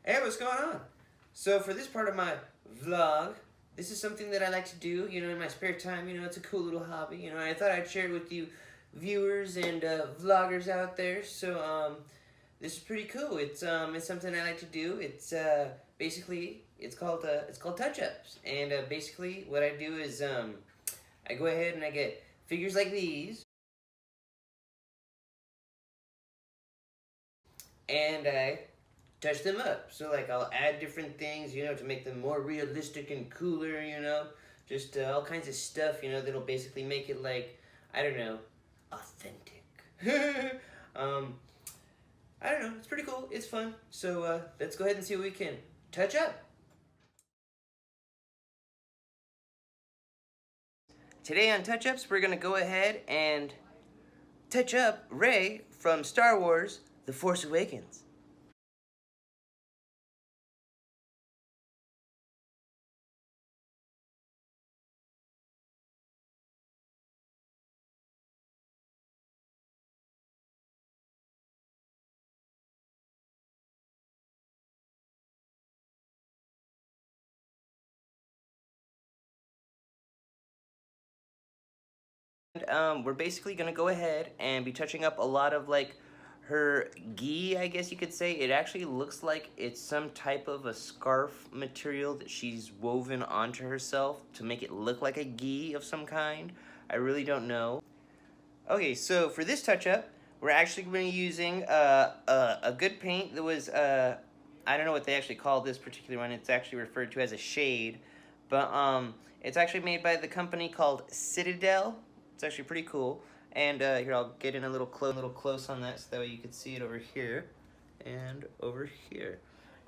Hey, what's going on? So for this part of my vlog, this is something that I like to do, in my spare time. It's a cool little hobby. I thought I'd share it with you viewers and vloggers out there. So this is pretty cool. It's something I like to do. It's basically it's called touch-ups. And basically what I do is I go ahead and I get figures like these, and I touch them up. So like I'll add different things, to make them more realistic and cooler, just all kinds of stuff, that'll basically make it like, I don't know, authentic. um, I don't know, it's pretty cool, it's fun. So let's go ahead and see what we can touch up. Today on Touch Ups, we're gonna go ahead and touch up Rey from Star Wars: The Force Awakens. We're basically gonna go ahead and be touching up a lot of like her gi, I guess you could say. It actually looks like it's some type of a scarf material that she's woven onto herself to make it look like a gi of some kind. I really don't know. Okay, so for this touch up, we're actually going to be using a good paint that was, I don't know what they actually call this particular one. It's actually referred to as a shade, but it's actually made by the company called Citadel. It's actually pretty cool. And here, I'll get in a little close on that so that way you can see it over here and over here.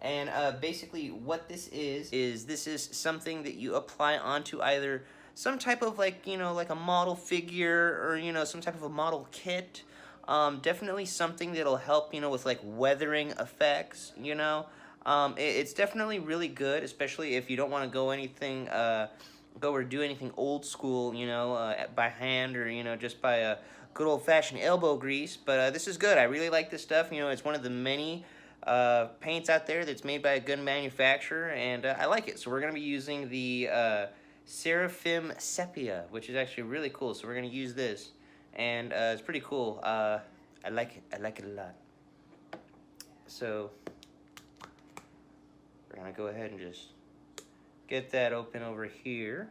And basically what this is this is something that you apply onto either some type of like, like a model figure or, some type of a model kit. Definitely something that'll help, with like weathering effects, it's definitely really good, especially if you don't want to go or do anything old school, by hand or, just by a good old-fashioned elbow grease. But this is good. I really like this stuff. It's one of the many paints out there that's made by a good manufacturer, and I like it. So we're going to be using the Seraphim Sepia, which is actually really cool. So we're going to use this, and it's pretty cool. I like it. I like it a lot. So we're going to go ahead and just get that open over here,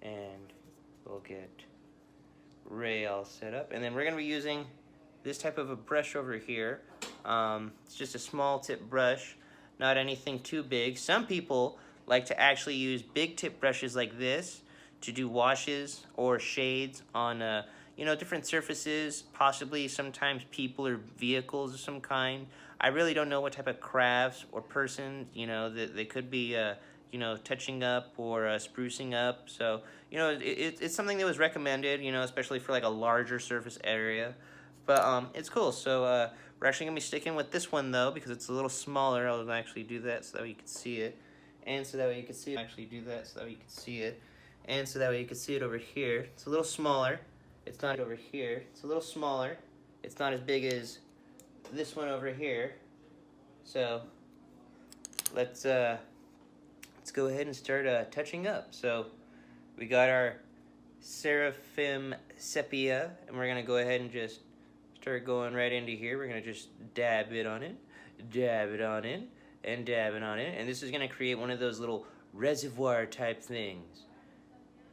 and we'll get Rey all set up. And then we're going to be using this type of a brush over here. It's just a small tip brush, not anything too big. Some people like to actually use big tip brushes like this to do washes or shades on different surfaces, possibly sometimes people or vehicles of some kind. I really don't know what type of crafts or person, that they could be touching up or sprucing up. So, it's something that was recommended, especially for like a larger surface area. But it's cool. So we're actually going to be sticking with this one, though, because it's a little smaller. I'll actually do that so that way you can see it. And so that way you can see it. Actually do that so that way you can see it. And so that way you can see it over here. It's a little smaller. It's not over here. It's a little smaller. It's not as big as this one over here. So let's go ahead and start touching up. So we got our Seraphim Sepia, and we're going to go ahead and just start going right into here. We're going to just dab it on it, dab it on it, and dab it on it. And this is going to create one of those little reservoir type things,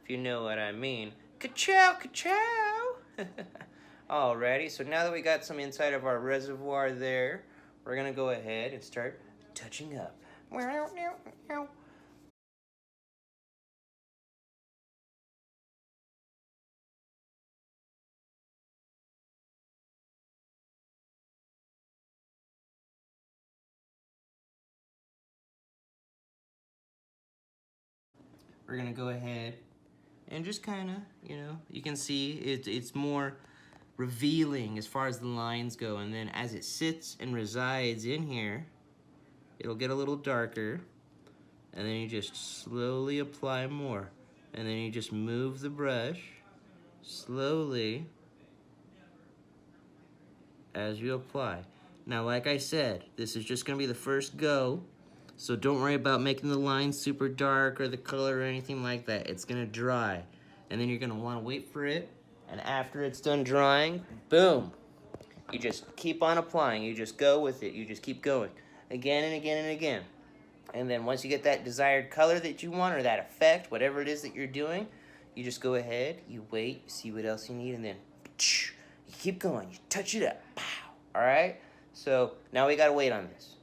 if you know what I mean. Ka-chow, ka-chow! Alrighty, so now that we got some inside of our reservoir there, we're going to go ahead and start touching up. We're going to go ahead and just kind of, you can see it's more revealing as far as the lines go, and then as it sits and resides in here, it'll get a little darker, and then you just slowly apply more, and then you just move the brush slowly as you apply. Now, like I said, this is just going to be the first go, so don't worry about making the lines super dark or the color or anything like that. It's going to dry, and then you're going to want to wait for it, and after it's done drying, boom, you just keep on applying. You just go with it. You just keep going again and again and again. And then once you get that desired color that you want or that effect, whatever it is that you're doing, you just go ahead, you wait, you see what else you need, and then you keep going. You touch it up. Pow. All right? So now we got to wait on this.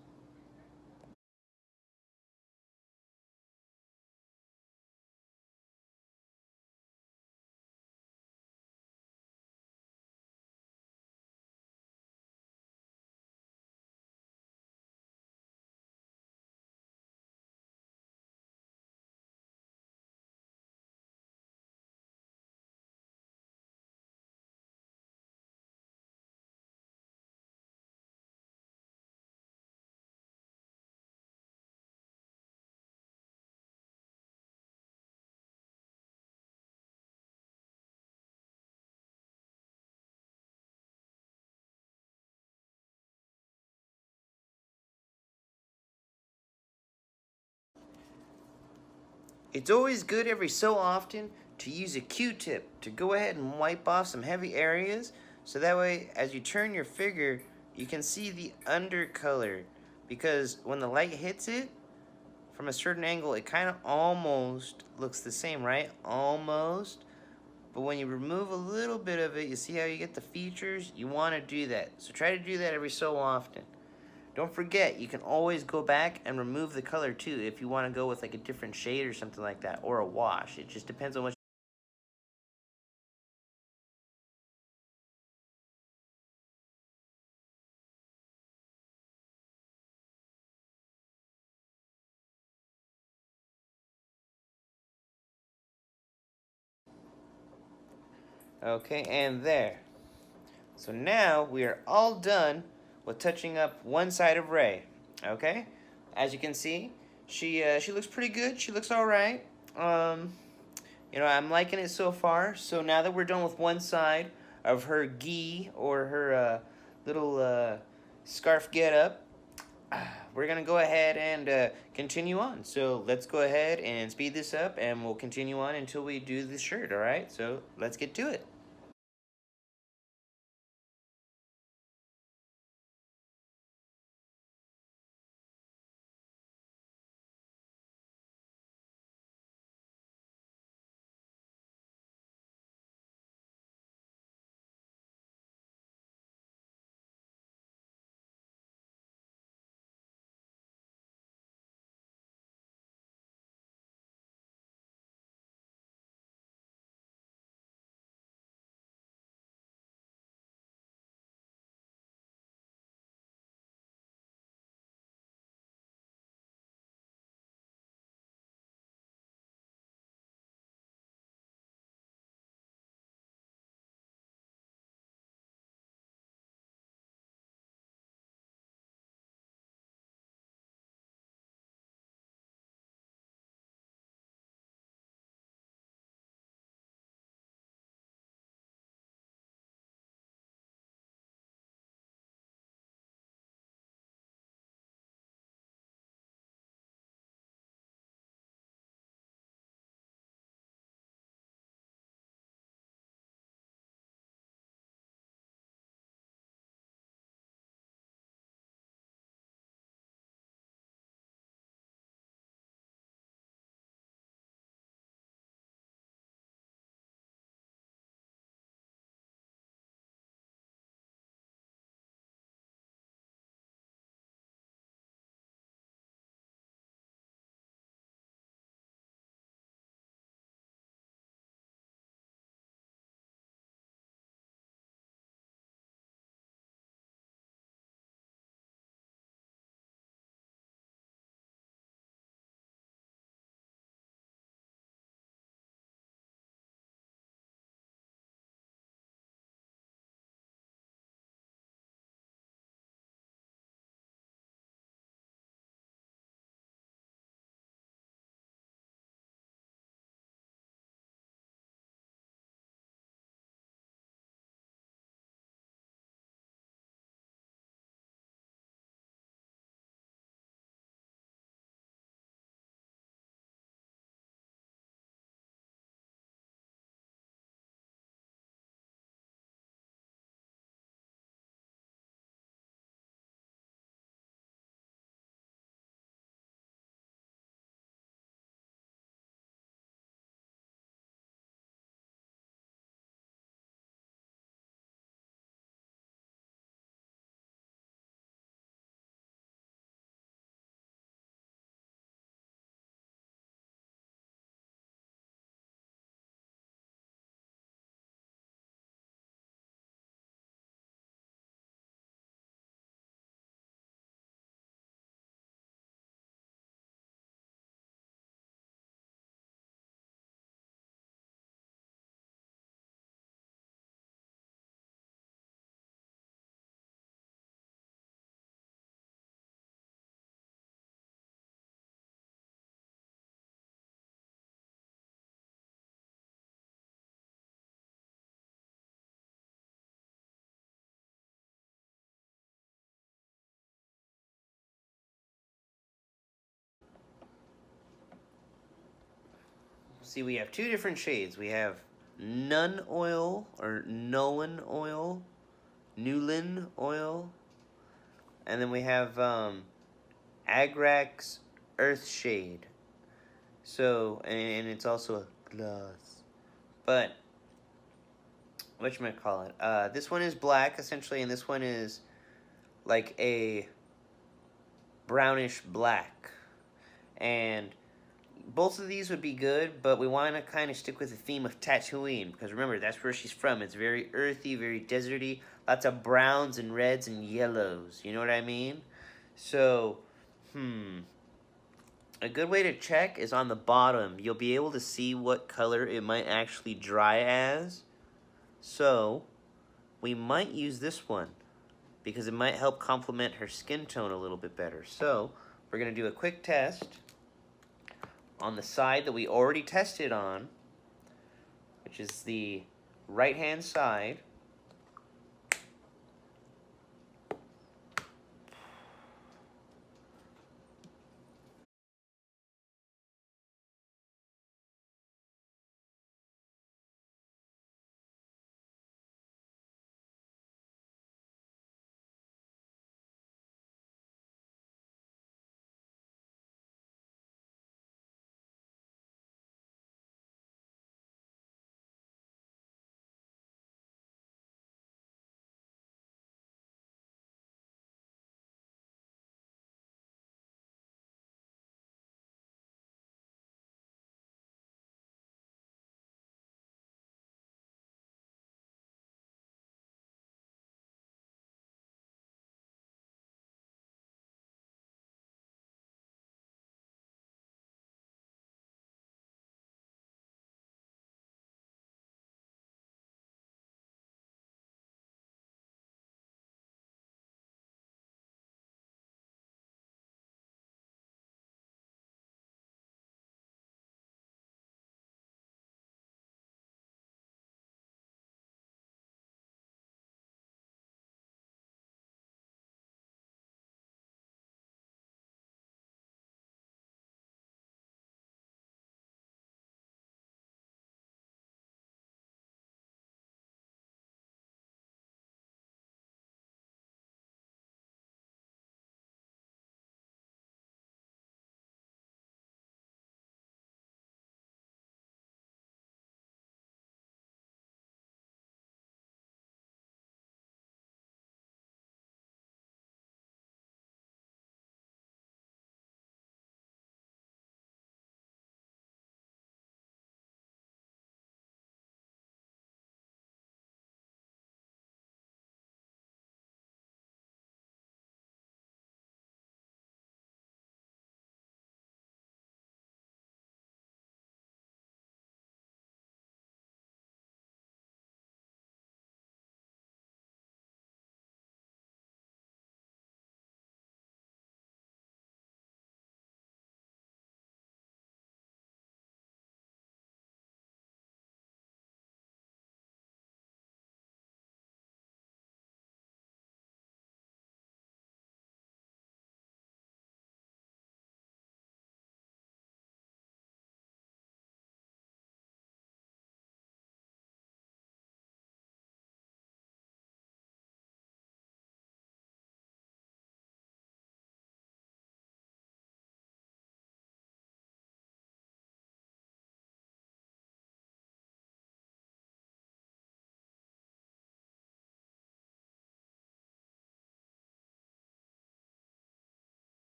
It's always good every so often to use a Q-tip to go ahead and wipe off some heavy areas, so that way as you turn your figure you can see the undercolor, because when the light hits it from a certain angle it kind of almost looks the same, right? Almost. But when you remove a little bit of it, you see how you get the features? You want to do that. So try to do that every so often. Don't forget, you can always go back and remove the color too if you want to go with like a different shade or something like that, or a wash. It just depends on what. Okay, and there. So now we are all done with touching up one side of Ray. Okay, as you can see, she looks pretty good. She looks all right. You know, I'm liking it so far. So now that we're done with one side of her gi, or her little scarf getup, we're gonna go ahead and continue on. So let's go ahead and speed this up, and we'll continue on until we do the shirt. All right. So let's get to it. see, we have two different shades. We have Nun Oil, or Nullen Oil, Newlin Oil, and then we have Agrax Earth Shade. So, and it's also a gloss. But, whatchamacallit, this one is black, essentially, and this one is like a brownish black. And both of these would be good, but we want to kind of stick with the theme of Tatooine, because remember, that's where she's from. It's very earthy, very deserty, lots of browns and reds and yellows, you know what I mean? So, a good way to check is on the bottom. You'll be able to see what color it might actually dry as. So, we might use this one, because it might help complement her skin tone a little bit better. So, we're going to do a quick test on the side that we already tested on, which is the right-hand side.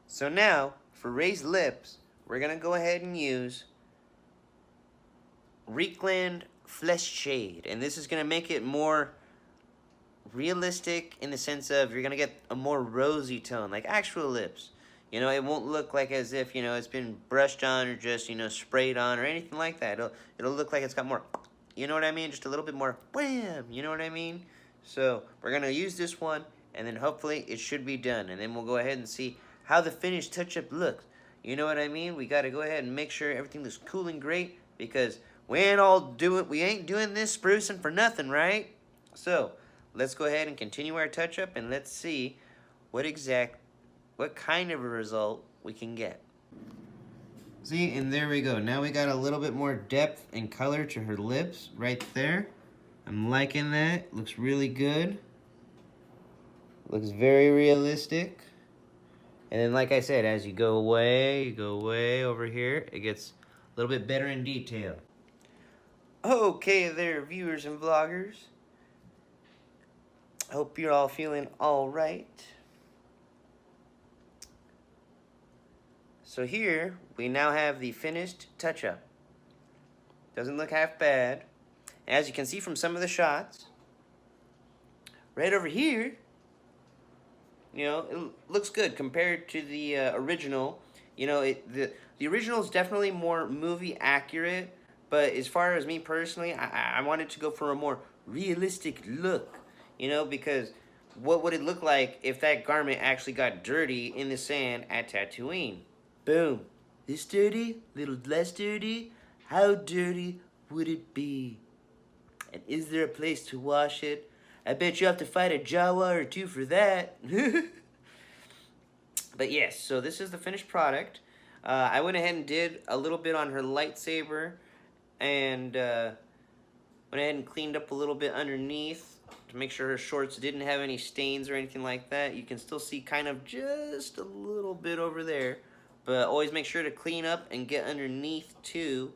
So now, for raised lips, we're going to go ahead and use Reekland Flesh Shade. And this is going to make it more realistic in the sense of you're going to get a more rosy tone, like actual lips. You know, it won't look like as if, you know, it's been brushed on or just, you know, sprayed on or anything like that. It'll look like it's got more, you know what I mean? Just a little bit more wham, you know what I mean? So we're going to use this one, and then hopefully it should be done. And then we'll go ahead and see how the finished touch-up looks. You know what I mean? We got to go ahead and make sure everything looks cool and great, because we ain't doing this sprucing for nothing, right? So let's go ahead and continue our touch-up, and let's see what kind of a result we can get. See, and there we go. Now we got a little bit more depth and color to her lips right there. I'm liking that. Looks really good. Looks very realistic. And then, like I said, as you go way over here, it gets a little bit better in detail. Okay there, viewers and vloggers. Hope you're all feeling all right. So here, we now have the finished touch-up. Doesn't look half bad. As you can see from some of the shots, right over here, you know, it looks good compared to the original. You know, the original is definitely more movie accurate, but as far as me personally, I wanted to go for a more realistic look, you know, because what would it look like if that garment actually got dirty in the sand at Tatooine? Boom. This dirty, little less dirty, how dirty would it be? And is there a place to wash it? I bet you have to fight a Jawa or two for that. But yes, so this is the finished product. I went ahead and did a little bit on her lightsaber, and went ahead and cleaned up a little bit underneath to make sure her shorts didn't have any stains or anything like that. You can still see kind of just a little bit over there, but always make sure to clean up and get underneath too.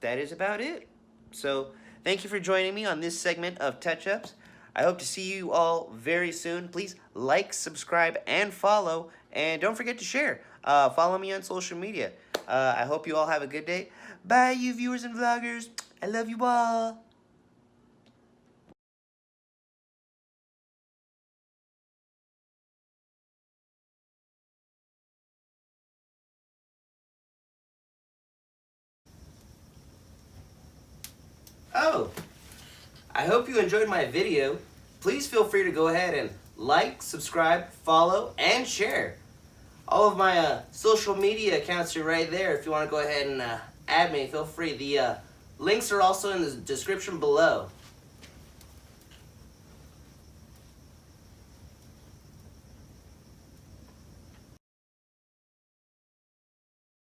That is about it. So thank you for joining me on this segment of Touch-Ups. I hope to see you all very soon. Please like, subscribe, and follow. And don't forget to share. Follow me on social media. I hope you all have a good day. Bye, you viewers and vloggers. I love you all. Oh, I hope you enjoyed my video. Please feel free to go ahead and like, subscribe, follow, and share. All of my social media accounts are right there. If you want to go ahead and add me, feel free. The links are also in the description below.